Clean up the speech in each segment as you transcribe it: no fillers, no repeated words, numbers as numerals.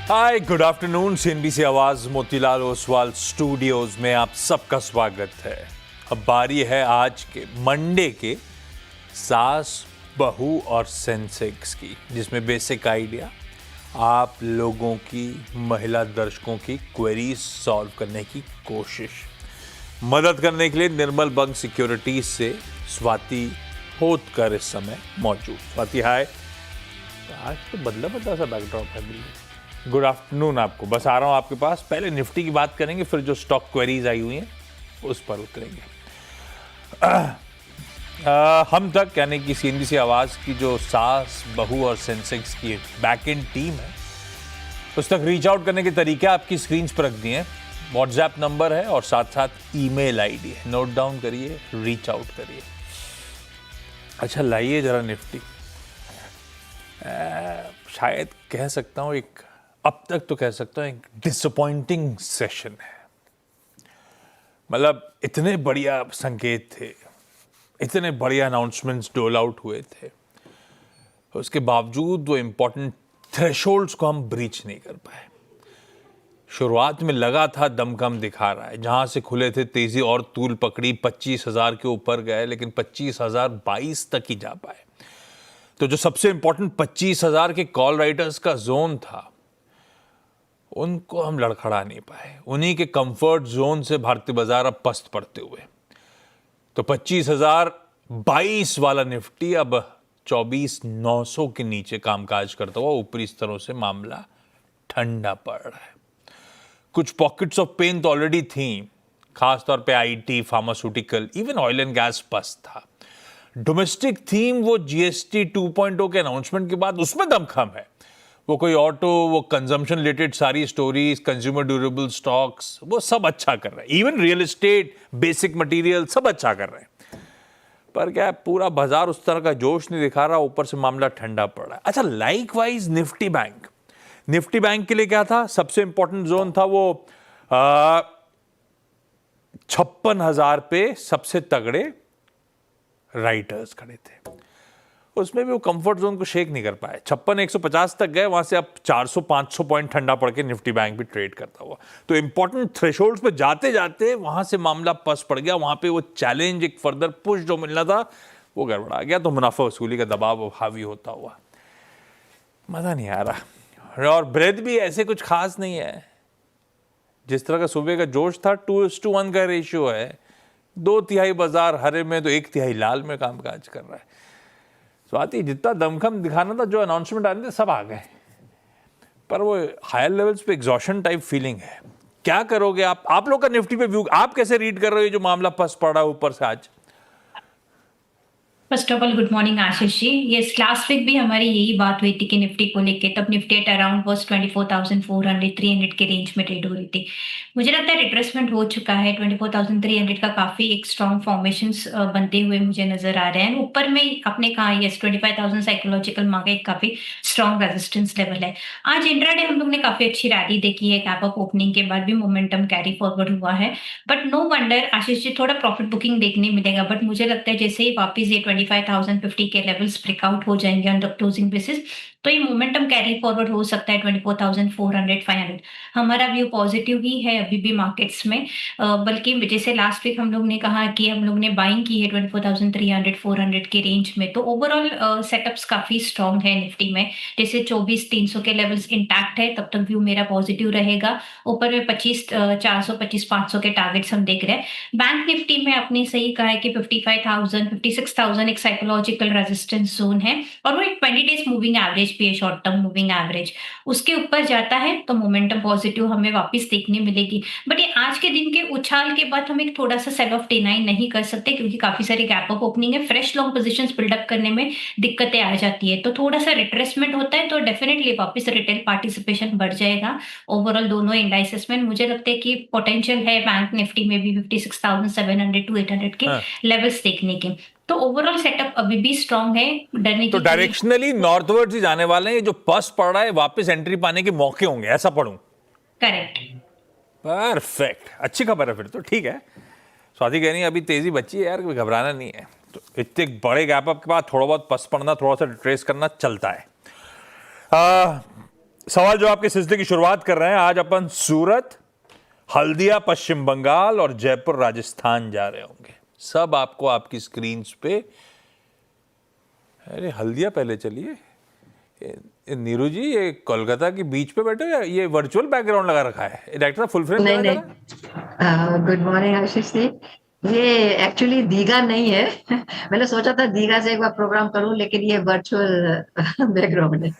हाय, good afternoon. CNBC आवाज Motilal Oswal studios में आप सबका स्वागत है। अब बारी है आज के मंडे के सास बहू और सेंसेक्स की, जिसमें बेसिक आइडिया आप लोगों की, महिला दर्शकों की क्वेरीज सॉल्व करने की कोशिश। मदद करने के लिए निर्मल बंग सिक्योरिटीज से स्वाति होतकर इस समय मौजूद। स्वाति हाय। आज तो बदला सा बैकड्रॉप है बिल्कुल। गुड आफ्टरनून आपको। बस आ रहा हूँ आपके पास। पहले निफ्टी की बात करेंगे, फिर जो स्टॉक क्वेरीज आई हुई हैं उस पर उतरेंगे। हम तक यानी कि सीएनबीसी आवाज की जो सास बहू और सेंसेक्स की बैक एंड टीम है, उस तक रीच आउट करने के तरीके आपकी स्क्रीन पर रख दिए हैं। व्हाट्सएप नंबर है और साथ साथ ईमेल आईडी है, नोट डाउन करिए, रीच आउट करिए। अच्छा, लाइए जरा निफ्टी। शायद कह सकता हूं एक, अब तक तो कह सकता हूं एक डिसअपॉइंटिंग सेशन है। मतलब इतने बढ़िया संकेत थे, इतने बढ़िया अनाउंसमेंट्स डोल आउट हुए थे, उसके बावजूद वो इंपॉर्टेंट थ्रेशोल्ड्स को हम ब्रीच नहीं कर पाए। शुरुआत में लगा था दमखम दिखा रहा है, जहां से खुले थे तेजी और तूल पकड़ी, 25,000 के ऊपर गए, लेकिन 25,022 तक ही जा पाए। तो जो सबसे इंपॉर्टेंट 25,000 के कॉल राइटर्स का जोन था, उनको हम लड़खड़ा नहीं पाए। उन्हीं के कंफर्ट जोन से भारतीय बाजार अब पस्त पड़ते हुए, तो 25,022 वाला निफ्टी अब 24,900 के नीचे कामकाज करता हुआ ऊपरी स्तरों से मामला ठंडा पड़ रहा है। कुछ पॉकेट्स ऑफ पेन तो ऑलरेडी थी, खासतौर पे IT, pharmaceutical, even oil and gas पस्त था। डोमेस्टिक थीम वो जीएसटी 2.0 के अनाउंसमेंट के बाद उसमें दमखम है। वो कोई ऑटो, वो कंजम्पशन रिलेटेड सारी स्टोरीज, कंज्यूमर ड्यूरेबल स्टॉक्स, वो सब अच्छा कर रहे हैं। Even real estate, basic material सब अच्छा कर रहे हैं। पर क्या पूरा बाजार उस तरह का जोश नहीं दिखा रहा, ऊपर से मामला ठंडा पड़ रहा है। अच्छा, लाइकवाइज निफ्टी बैंक के लिए क्या था? सबसे इंपॉर्टेंट जोन था वो 56,000 पे सबसे तगड़े राइटर्स खड़े थे। उसमें भी वो कंफर्ट जोन को शेक नहीं कर पाए। 56,150 तक गए, वहां से अब 400-500 पॉइंट ठंडा पड़ के निफ्टी बैंक भी ट्रेड करता हुआ। तो इंपॉर्टेंट थ्रेशोल्ड्स पे जाते जाते वहां से मामला पस पड़ गया। वहां पे वो चैलेंज, एक फर्दर पुश जो मिलना था, वो गड़बड़ा गया। तो मुनाफा वसूली का दबाव हावी होता हुआ मजा नहीं आ रहा। और ब्रेड भी ऐसे कुछ खास नहीं है। जिस तरह का सुबह का जोश था, 2:1 का रेशियो है। 2/3 बाजार हरे में तो 1/3 लाल में कामकाज कर रहा है। स्वाति, जितना दमखम दिखाना था, जो अनाउंसमेंट आ रहे थे सब आ गए, पर वो हायर लेवल्स पे एग्जॉशन टाइप फीलिंग है। क्या करोगे आप लोग का निफ्टी पे व्यू, आप कैसे रीड कर रहे हो जो मामला फंस पड़ा ऊपर से आज? First of all good morning Ashish ji. Yes, last week भी हमारी यही बात हुई थी कि निफ्टी को लेके, तब निफ्टी एट अराउंड वॉज 24,400 300 के रेंज में ट्रेड हो रही थी। मुझे लगता है रिट्रेसमेंट हो चुका है। 24,300 का काफी एक स्ट्रॉन्ग फॉर्मेशंस बनते हुए मुझे नजर आ रहे हैं। ऊपर में आपने कहा यस, 25,000 साइकोलॉजिकल मार्केट काफी स्ट्रॉन्ग रेजिस्टेंस लेवल है। आज इंट्राडे हम लोग ने काफी अच्छी रैली देखी है। गैप अप ओपनिंग के बाद भी मोमेंटम कैरी फॉरवर्ड हुआ है, but no wonder Ashish ji, थोड़ा प्रॉफिट बुकिंग देखने मिलेगा। बट मुझे लगता है जैसे ही वापस ये 25,050 के लेवल्स ब्रेकआउट हो जाएंगे ऑन द क्लोजिंग बेसिस, तो ये मोमेंटम कैरी फॉरवर्ड हो सकता है 24,400 500। हमारा व्यू पॉजिटिव ही है अभी भी मार्केट्स में। बल्कि जैसे लास्ट वीक हम लोग ने कहा कि हम लोग ने बाइंग की है 24,300 400 के रेंज में, तो ओवरऑल सेटअप्स काफी स्ट्रॉन्ग है निफ्टी में। जैसे 24,300 के लेवल्स इंटैक्ट है, तब तक व्यू मेरा पॉजिटिव रहेगा। ऊपर में 25,400 25,500 के टारगेट्स हम देख रहे हैं। बैंक निफ्टी में आपने सही कहा है कि 55,000 56,000 एक साइकोलॉजिकल रेजिस्टेंस जोन है, और वो एक 20 डेज मूविंग एवरेज भी है, शॉर्ट टर्म मूविंग एवरेज। उसके ऊपर जाता है तो मोमेंटम पॉजिटिव हमें वापस देखने मिलेगी। बट ये आज के दिन के उछाल के बाद हम एक थोड़ा सा सेल ऑफ डिनाई नहीं कर सकते, क्योंकि काफी सारे गैप अप ओपनिंग है। फ्रेश लॉन्ग पोजीशंस बिल्डअप करने में दिक्कतें आ जाती है, तो थोड़ा सा रिट्रेसमेंट होता है तो डेफिनेटली वापस रिटेल पार्टिसिपेशन बढ़ जाएगा। ओवरऑल दोनों इंडाइसेस में मुझे लगता है कि पोटेंशियल है बैंक निफ्टी में भी 56,700 to 800 के लेवल्स देखने के। तो ओवरऑल सेटअप अभी भी स्ट्रांग है, डरने की तो डायरेक्शनली नॉर्थवर्ड्स ही जाने वाले हैं। जो पस पड़ रहा है, वापस एंट्री पाने के मौके होंगे, ऐसा पढ़ूं? करेक्ट। परफेक्ट, अच्छी खबर है फिर तो। ठीक है, स्वाति कह रही है अभी तेजी बची है यार, कोई घबराना नहीं है। तो इतने बड़े गैप अप के बाद थोड़ा बहुत पस पड़ना, थोड़ा सा रिट्रेस करना चलता है। सवाल जवाब के सिलसिले की शुरुआत कर रहे हैं। आज अपन सूरत, हल्दिया पश्चिम बंगाल और जयपुर राजस्थान जा रहे होंगे। सब आपको आपकी स्क्रीन पे, अरे हल्दिया पहले चलिए। नीरू जी, ये कोलकाता की बीच पे बैठे हो या ये वर्चुअल बैकग्राउंड लगा रखा है? डायरेक्टर फुल फ्रेम नहीं लगा नहीं, गुड मॉर्निंग आशीष जी। ये एक्चुअली दीघा नहीं है। मैंने सोचा था दीघा से एक बार प्रोग्राम करूं, लेकिन ये वर्चुअल बैकग्राउंड है।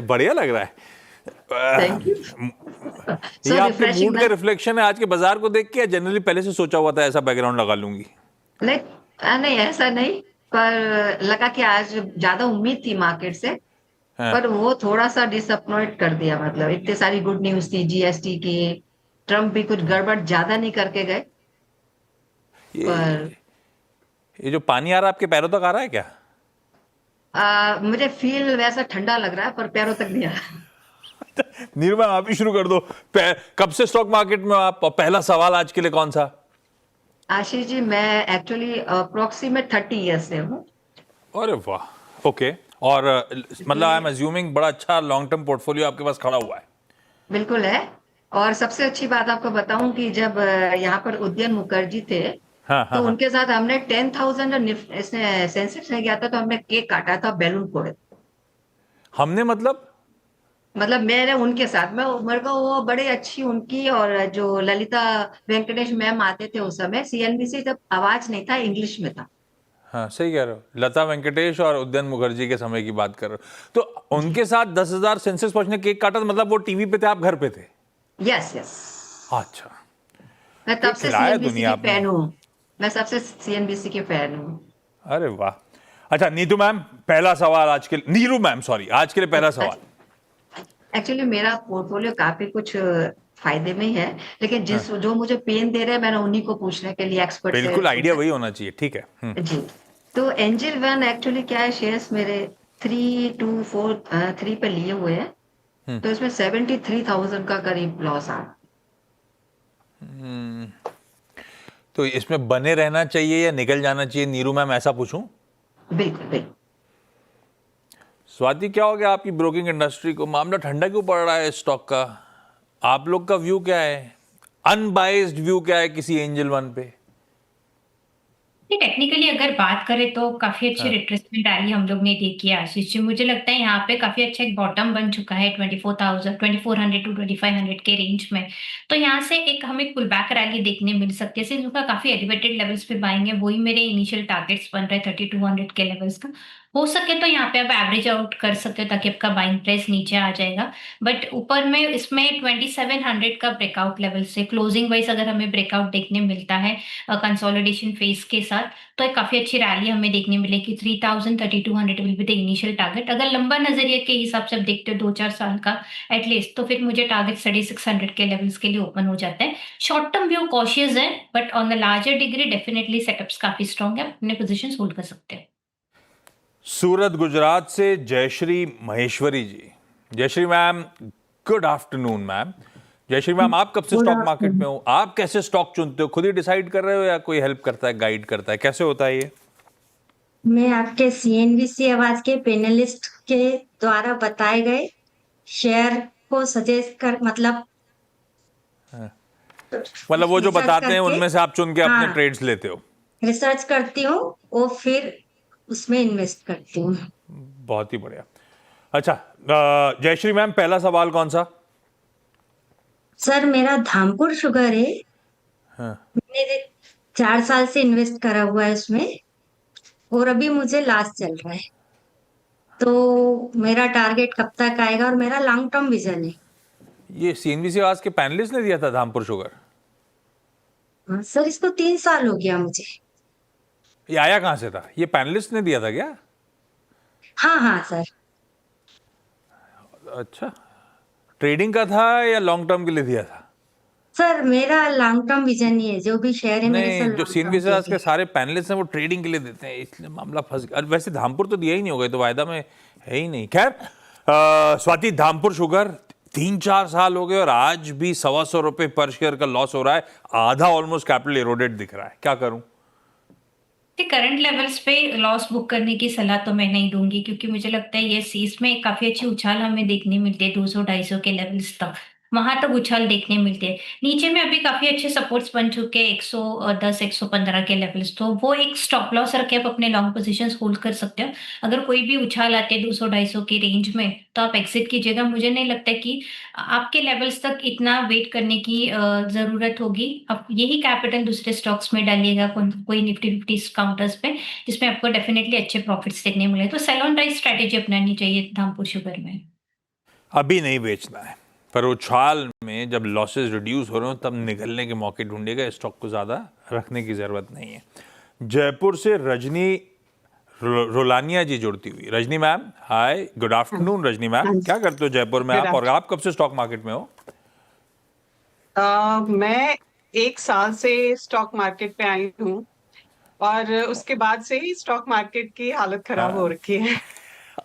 बढ़िया लग रहा है। Thank you. ये आपके मूड का रिफ्लेक्शन है आज के बाजार को देख के, जनरली पहले से सोचा हुआ था ऐसा बैकग्राउंड लगा लूंगी? नहीं नहीं, ऐसा नहीं, पर लगा कि आज ज्यादा उम्मीद थी मार्केट से, पर वो थोड़ा सा डिसअपॉइंट कर दिया। मतलब इतनी सारी गुड न्यूज थी जीएसटी की, ट्रम्प भी कुछ गड़बड़ ज्यादा नहीं करके गए। ये जो पानी आ रहा है आपके पैरों तक आ रहा है क्या? मुझे फील वैसा ठंडा लग रहा है, पर पैरों तक नहीं आ रहा। नीरू मैम, आप ही शुरू कर दो। कब से स्टॉक मार्केट में आप? पहला सवाल आज के लिए कौन सा? आशीष जी, मैं एक्चुअली अप्रोक्सीमेट 30 ईयर्स से हूँ। अरे वाह, ओके। और मतलब आई एम अज्यूमिंग बड़ा अच्छा लॉन्ग टर्म पोर्टफोलियो आपके पास खड़ा हुआ है। बिल्कुल है। और सबसे अच्छी बात आपको बताऊं कि जब यहाँ पर उदयन मुखर्जी थे, तो उनके साथ हमने 10,000 सेंसेक्स में गया था, तो हमने केक काटा था, बैलून फोड़े। हमने मतलब मैंने उनके साथ में, मेरे को वो बड़ी अच्छी उनकी, और जो ललिता वेंकटेश मैम आते थे उस समय सीएनबीसी, जब आवाज नहीं था, इंग्लिश में था। हाँ, सही कह रहे हो। लता वेंकटेश और उदयन मुखर्जी के समय की बात कर रहे हो, तो उनके साथ 10,000 सेंसेक्स पहुंचने केक काटा, मतलब वो टीवी पे थे, आप घर पे थे? Yes yes. अच्छा, मैं तब से सीएनबीसी की फैन हूँ। मैं सबसे सीएनबीसी की फैन हूँ। अरे वाह। अच्छा नीतू मैम, पहला सवाल आज के लिए, नीरू मैम सॉरी, आज के लिए पहला सवाल। एक्चुअली मेरा पोर्टफोलियो काफी कुछ फायदे में ही है, लेकिन जो मुझे पेन दे रहे हैं, मैंने उन्हीं को पूछने के लिए एक्सपर्ट से। बिल्कुल, आइडिया वही होना चाहिए, ठीक है। जी। तो एंजल वन एक्चुअली क्या है, शेयर्स मेरे 3, 2, 4, 3 पे लिए हुए हैं, तो इसमें 73,000 का करीब लॉस आ। तो इसमें बने रहना चाहिए या निकल जाना चाहिए, नीरू मैम, ऐसा पूछूं? बिल्कुल बिल्कुल। स्वाति, क्या हो गया आपकी ब्रोकिंग इंडस्ट्री को? मामला ठंडा क्यों पड़ रहा है स्टॉक का? आप लोग का व्यू क्या है? अनबाइज्ड व्यू क्या है किसी एंजल वन पे? टेक्निकली अगर बात करें तो काफी अच्छी रिट्रेसमेंट रैली हम लोग ने देखी है आशीष जी। मुझे लगता है यहाँ पे काफी अच्छा एक बॉटम बन चुका है 2400 टू 2500 के रेंज में। तो यहाँ से एक हमें पुल बैक रैली देखने मिल सकती है। जिनका काफी एलिवेटेड लेवल्स पे बाइंग है, वही मेरे इनिशियल टारगेट्स बन रहे हैं 3200 के लेवल्स का। हो सके तो यहाँ पे आप एवरेज आउट कर सकते हो, ताकि आपका बाइंग प्राइस नीचे आ जाएगा। बट ऊपर में इसमें 2700 का ब्रेकआउट लेवल से क्लोजिंग वाइज अगर हमें ब्रेकआउट देखने मिलता है कंसोलिडेशन फेज के साथ, तो एक काफी अच्छी रैली हमें देखने मिलेगी। 3000 3200 will be the initial target. अगर लंबा नजरिए के हिसाब से आप देखते हो 2-4 साल का एटलीस्ट, तो फिर मुझे टारगेट 3600 के लेवल्स के लिए ओपन हो जाता है। शॉर्ट टर्म व्यू कॉशियस है, but on the larger degree definitely setups काफी स्ट्रॉन्ग है, अपने पोजीशंस होल्ड कर सकते हैं। सूरत गुजरात से Jayshree Maheshwari ji. Jayshree ma'am, good afternoon ma'am. Jayshree ma'am, आप कब से स्टॉक मार्केट में हो? आप कैसे स्टॉक चुनते हो? खुद ही डिसाइड कर रहे हो या कोई हेल्प करता है, गाइड करता है? कैसे होता है ये? मैं आपके सीएनबीसी आवाज के पैनलिस्ट के द्वारा बताए गए शेयर को सजेस्ट कर, मतलब वो जो बताते हैं उनमें से आप चुन के अपने हाँ, ट्रेड्स लेते हो? रिसर्च करती हूँ और फिर उसमें इन्वेस्ट करती हूँ। बहुत ही बढ़िया। अच्छा जयश्री मैम, पहला सवाल कौन सा? सर, मेरा धामपुर शुगर है। मैंने 4 साल से इन्वेस्ट करा हुआ है उसमें, और अभी मुझे लॉस चल रहा है। तो मेरा टारगेट कब तक आएगा, और मेरा लॉन्ग टर्म विजन है। ये सीएनबीसी आवाज के पैनलिस्ट ने दिया था धामपुर शुगर? हाँ सर, इसको 3 साल हो गया मुझे। ये आया कहां से था? ये पैनलिस्ट ने दिया था क्या? हाँ हाँ सर। अच्छा, ट्रेडिंग का था या लॉन्ग टर्म के लिए दिया था? सर, मेरा लॉन्ग टर्म विजन ही है, जो भी शेयर है मेरे नहीं, जो सीएनबीसी के सारे पैनलिस्ट हैं वो ट्रेडिंग के लिए देते हैं, इसलिए मामला फंस गया। वैसे धामपुर तो दिया ही नहीं होगा, तो वायदा में है ही नहीं। खैर स्वाति, धामपुर शुगर 3-4 साल हो गए और आज भी 125 रुपए पर शेयर का लॉस हो रहा है। आधा ऑलमोस्ट कैपिटल इरोडेड दिख रहा है, क्या करूं? कि करंट लेवल्स पे लॉस बुक करने की सलाह तो मैं नहीं दूंगी, क्योंकि मुझे लगता है ये इसमें काफी अच्छी उछाल हमें देखने मिलती है 200-250 के लेवल्स तक, वहां तक उछाल देखने मिलती है। नीचे में अभी काफी अच्छे सपोर्ट्स बन चुके हैं 110-115 के लेवल्स, तो वो एक स्टॉप लॉस रखे आप अपने लॉन्ग पोजीशंस होल्ड कर सकते हो। अगर कोई भी उछाल आते हैं 200-250 की रेंज में तो आप एग्जिट कीजिएगा। मुझे नहीं लगता कि आपके लेवल्स तक इतना वेट करने की जरूरत होगी। आप यही कैपिटल दूसरे स्टॉक्स में डालिएगा, कोई निफ्टी 50 काउंटर्स पे, जिसमें आपको डेफिनेटली अच्छे प्रॉफिट्स देखने मिले। तो सेल ऑन राइज स्ट्रेटेजी अपनानी चाहिए धामपुर शुगर में। अभी नहीं बेचना है, पर उछाल में जब लॉसेस रिड्यूस हो रहे हो तब निकलने के मौके ढूंढेगा। स्टॉक को ज़्यादा रखने की ज़रूरत नहीं है। जयपुर से रजनी रोलानिया जी जुड़ती हुई। रजनी मैम, हाय, गुड आफ्टरनून। रजनी मैम, क्या करते हो जयपुर में आप, और आप कब से स्टॉक मार्केट में हो? मैं 1 साल से स्टॉक मार्केट पे आई हूँ और उसके बाद से ही स्टॉक मार्केट की हालत खराब हो रखी है।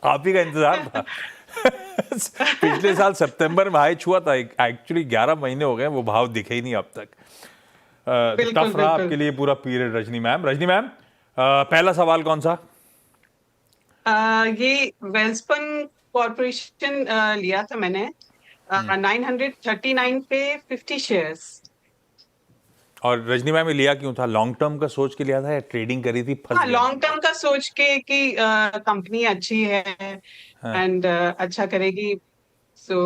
आप ही का इंतजार था। पिछले साल सितंबर में हाई छुआ था, एक्चुअली 11 महीने हो गए, वो भाव दिखे ही नहीं अब तक। टफ रहा आपके लिए पूरा पीरियड। रजनी मैम, पहला सवाल कौन सा? ये वेल्सपन कॉर्पोरेशन लिया था मैंने 939 पे 50 शेयर्स। और रजनी मैम, ये लिया क्यों था? लॉन्ग टर्म का सोच के लिया था या ट्रेडिंग करी थी, फंस हाँ, गया? लॉन्ग टर्म का सोच के कि कंपनी अच्छी है एंड अच्छा करेगी। सो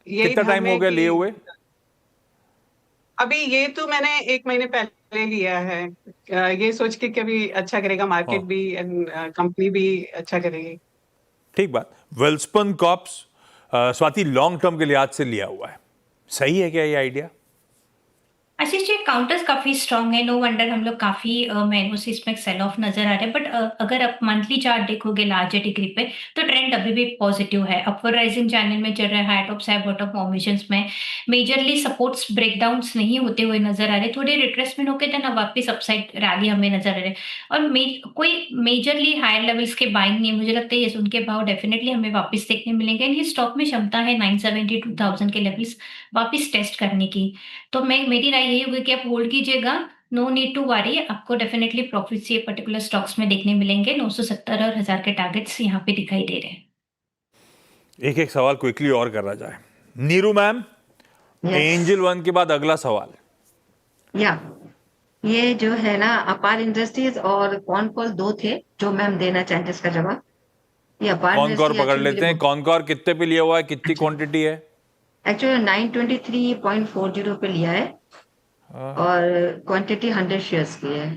यही कितना टाइम हो गया लिए हुए? अभी ये तो मैंने 1 महीने पहले लिया है, ये सोच के कि अभी अच्छा करेगा मार्केट भी एंड कंपनी भी अच्छा करेगी। ठीक बात। Welspun corps Swati long term के लिहाज से लिया हुआ है, सही है क्या ये आइडिया? आशीष जी, काउंटर्स काफी स्ट्रांग है, नो वंडर हम लोग काफी महीनों से इसमें सेल ऑफ नजर आ रहा है। बट अगर आप मंथली चार्ट देखोगे लार्जर डिग्री पे तो ट्रेंड अभी भी पॉजिटिव है, अपवर्ड राइजिंग चैनल में चल रहा है, high tops high bottom formations में मेजरली सपोर्ट्स ब्रेकडाउन्स नहीं होते हुए नजर आ रहे, थोड़े रिट्रेसमेंट होके देन वापस अपसाइड रैली हमें नजर आ रहे हैं। और कोई मेजरली हायर लेवल्स के बाइंग नहीं है, मुझे लगता है उनके भाव डेफिनेटली हमें वापस देखने मिलेंगे। ये स्टॉक में क्षमता है 972,000 के लेवल्स वापस टेस्ट करने की। तो मेरी राय यही होगी कि आप होल्ड कीजिएगा, नो नीड टू वरी, आपको डेफिनेटली प्रॉफिट्स ये पर्टिकुलर स्टॉक्स में देखने मिलेंगे। 970 और 1000 के टारगेट्स यहाँ पे दिखाई दे रहे हैं। एक एक सवाल क्विकली और करा जाए। नीरू मैम, एंजल वन के बाद अगला सवाल। ये जो है ना, अपार इंडस्ट्रीज और कॉनकॉर दो थे जो मैम देना चाहते इसका जवाब। ये अपार कॉनकॉर पकड़ लेते हैं। कॉनकॉर कितने पे लिया हुआ है, कितनी क्वांटिटी है? एक्चुअली 923.40 पे लिया है और क्वांटिटी 100 शेयर्स की है।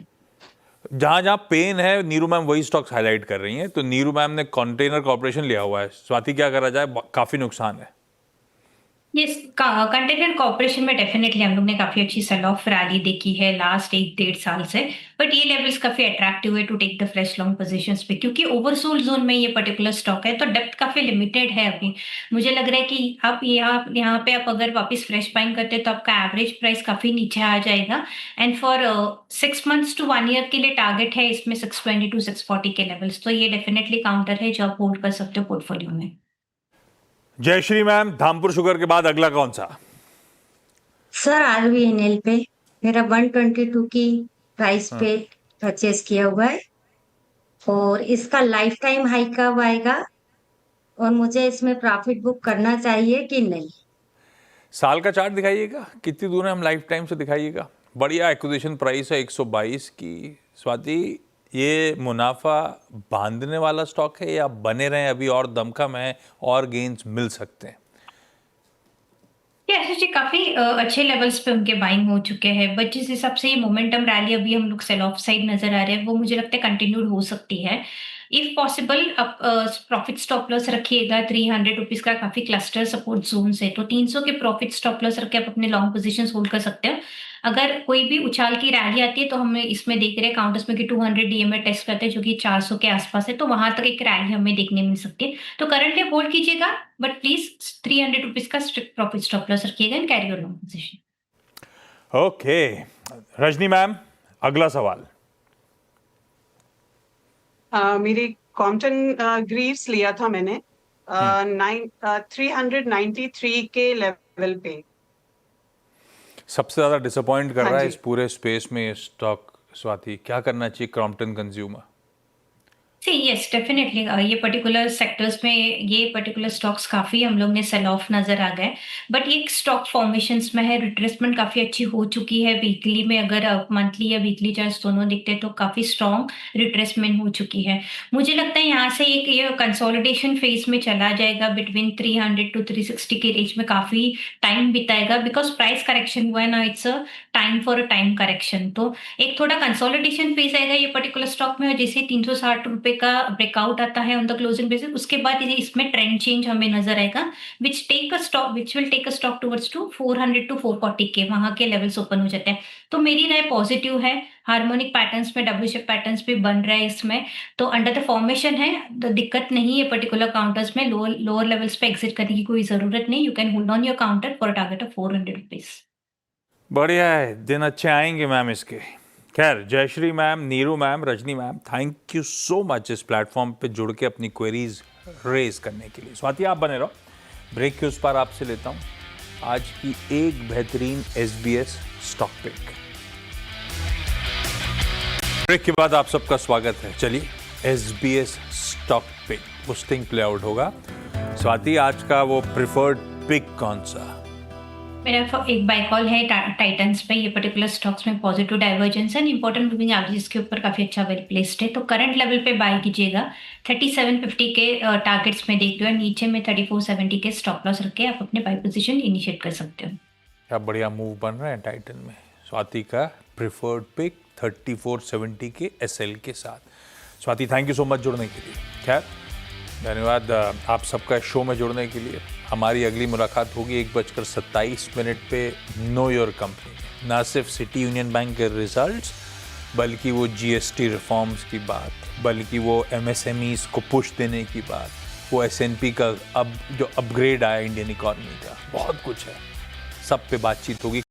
जहां जहां पेन है नीरू मैम वही स्टॉक्स हाईलाइट कर रही हैं। तो नीरू मैम ने कंटेनर कॉर्पोरेशन लिया हुआ है। स्वाति, क्या करा जाए? काफी नुकसान है। ये कंटेनर कॉर्पोरेशन में डेफिनेटली हम लोग ने काफी अच्छी सेल ऑफ रैली देखी है लास्ट 1-1.5 साल से। बट ये लेवल्स काफी अट्रैक्टिव है to take the fresh long positions पे, क्योंकि ओवरसोल्ड जोन में ये पर्टिकुलर स्टॉक है तो डेप्थ काफी लिमिटेड है अभी। मुझे लग रहा है कि आप यहाँ पे आप अगर वापस फ्रेश बाइंग करते हैं तो आपका एवरेज प्राइस काफी नीचे आ जाएगा। And for 6 months to 1 year के लिए टारगेट है इसमें 620 to 640 के लेवल्स। तो ये डेफिनेटली काउंटर है जो आप होल्ड कर सकते हो पोर्टफोलियो में। जयश्री मैम, धामपुर शुगर के बाद अगला कौन सा? सर RVNL पे मेरा 122 की प्राइस पे परचेज किया हुआ है और इसका लाइफ टाइम हाई कब आएगा और मुझे इसमें प्रॉफिट बुक करना चाहिए कि नहीं? साल का चार्ट दिखाइएगा, कितनी दूर है हम लाइफ टाइम से, दिखाइएगा। बढ़िया एक्विजिशन प्राइस है 122 की। स्वाति, ये मुनाफा बांधने वाला स्टॉक है या बने रहे अभी और दमखम है और गेन्स मिल सकते हैं? जी काफी अच्छे लेवल्स पे उनके बाइंग हो चुके हैं, बट जिस हिसाब से ये मोमेंटम रैली अभी हम लोग सेल ऑफ साइड नजर आ रहे हैं वो मुझे लगता है कंटिन्यूड हो सकती है। इफ पॉसिबल आप प्रॉफिट स्टॉप लॉस रखिएगा 300 रुपीज का, काफी क्लस्टर सपोर्ट जोन है तो 300 के प्रॉफिट स्टॉप लॉस रख के आप अपने लॉन्ग पोजीशंस होल्ड कर सकते हो। अगर कोई भी उछाल की रैली आती है तो हमें इसमें देख रहे हैं काउंटर्स में कि 200 डीएमए टेस्ट करते हैं जो कि 400 के आसपास है, तो वहां तक एक रैली हमें देखने मिल सकती है। तो करंटली होल्ड कीजिएगा बट प्लीज 300 रुपीज का स्ट्रिक्ट प्रॉफिट स्टॉप लॉस रखिएगा and carry your long position. Okay Rajni ma'am, अगला सवाल। मेरी कॉम्पटन ग्रीव्स लिया था मैंने 393 के लेवल पे। सबसे ज्यादा डिसअपॉइंट कर हाँ रहा है जी। इस पूरे स्पेस में ये स्टॉक स्वाति, क्या करना चाहिए क्रॉम्पटन कंज्यूमर? सी यस डेफिनेटली ये पर्टिकुलर सेक्टर्स में ये पर्टिकुलर स्टॉक्स काफ़ी हम लोग ने सेल ऑफ नज़र आ गए, बट ये स्टॉक फॉर्मेशंस में है, रिट्रेसमेंट काफ़ी अच्छी हो चुकी है। वीकली में अगर मंथली या वीकली चार्ट्स दोनों दिखते हैं तो काफ़ी स्ट्रॉन्ग रिट्रेसमेंट हो चुकी है। मुझे लगता है यहाँ से एक ये कंसोलिडेशन फेज में चला जाएगा, बिटवीन 300 टू 360 के रेंज में काफ़ी टाइम बिताएगा, बिकॉज प्राइस करेक्शन हुआ है ना, it's a time for a time correction. तो एक थोड़ा कंसोलिडेशन फेज आएगा ये पर्टिकुलर स्टॉक में, और जैसे 360 रुपए का ब्रेकआउट आता है ऑन द क्लोजिंग बेसिस, उसके बाद इसमें ट्रेंड चेंज हमें नजर आएगा, which will take a stock towards to 400 to 440 के वहां के लेवल्स ओपन हो जाते हैं। तो मेरी राय पॉजिटिव है। हार्मोनिक पैटर्न्स में डब्ल्यू शेप पैटर्न्स भी बन रहा है इसमें, तो अंडर द फॉर्मेशन है, तो दिक्कत नहीं है। पर्टिकुलर काउंटर्स में लोअर लेवल्स पे एग्जिट करने की कोई जरूरत नहीं। You can hold on your counter for target of 400 rupees. बढ़िया है, दिन अच्छे आएंगे मैम इसके। खैर, Jayashree ma'am, Neeru ma'am, Rajni ma'am, thank you so much इस प्लेटफॉर्म पे जुड़ के अपनी क्वेरीज रेज करने के लिए। स्वाति आप बने रहो, ब्रेक के उस पार आपसे लेता हूँ आज की एक बेहतरीन SBS स्टॉक पिक। ब्रेक के बाद आप सबका स्वागत है। चलिए, SBS stock pick boosting play out होगा। स्वाति, आज का वो प्रिफर्ड पिक कौन सा? मेरा एक बाय कॉल है टाइटन्स पे। ये पर्टिकुलर स्टॉक्स में पॉजिटिव डाइवर्जेंस है, इंपॉर्टेंट मूविंग एवरेजेस के ऊपर काफी अच्छा वेल प्लेस्ड है, तो करंट लेवल पे बाय कीजिएगा। 3750 के टारगेट्स में देख लो, नीचे में 3470 के स्टॉप लॉस रख के आप अपने बाय पोजीशन इनिशिएट कर सकते हो। क्या बढ़िया मूव बन रहा है टाइटन में। स्वाति का प्रिफर्ड पिक 3470 के SL के साथ। Swati, thank you so much जुड़ने के लिए। खैर, धन्यवाद आप सबका शो में जुड़ने के लिए। हमारी अगली मुलाकात होगी 1:27 पे नो योर कंपनी। ना सिर्फ सिटी यूनियन बैंक के रिजल्ट्स, बल्कि वो GST रिफॉर्म्स की बात, बल्कि वो MSMEs को पुश देने की बात, वो S&P का अब जो अपग्रेड आया इंडियन इकॉनमी का, बहुत कुछ है। सब पे बातचीत होगी।